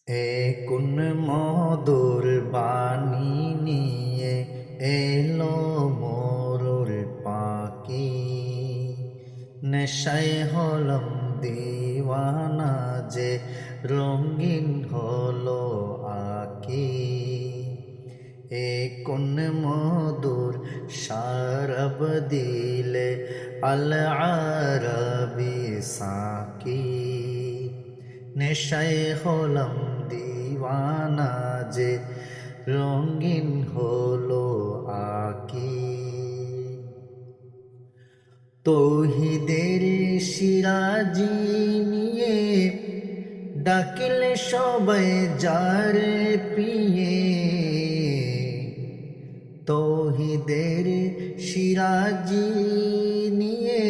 এ কোন মধুর বাণী নিয়ে এলো মোরুর পাখি, নেশায় হলম দিওয়ানা যে রঙিন হলো আকি। এ কোন মধুর শারব দিলে আল আরবি সাকি, নেশায় হলম দিওয়ানা যে রঙিন হলো আকি। তৌহিদের সিরাজি নিয়ে ডাকিলে সবাই যারে প্রিয়ে, তৌহিদের সিরাজি নিয়ে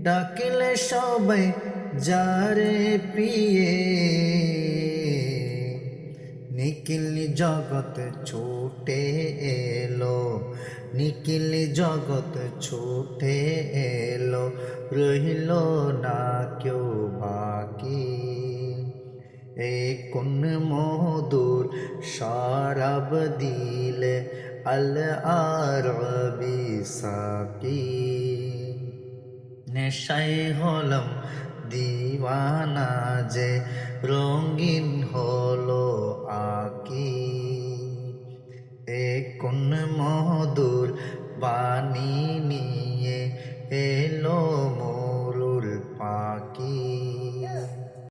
ডাকিলে সবাই যারে প্রিয়ে, নিখিল জগৎ ছুটে এলো, নিখিল জগৎ ছুটে এলো, রহিল না কেউ বাকি। এই কোন মধুর শরাব দিলে আল আরবি সাকি, নেশায় হলম দিওয়ানা যে রঙিন হলো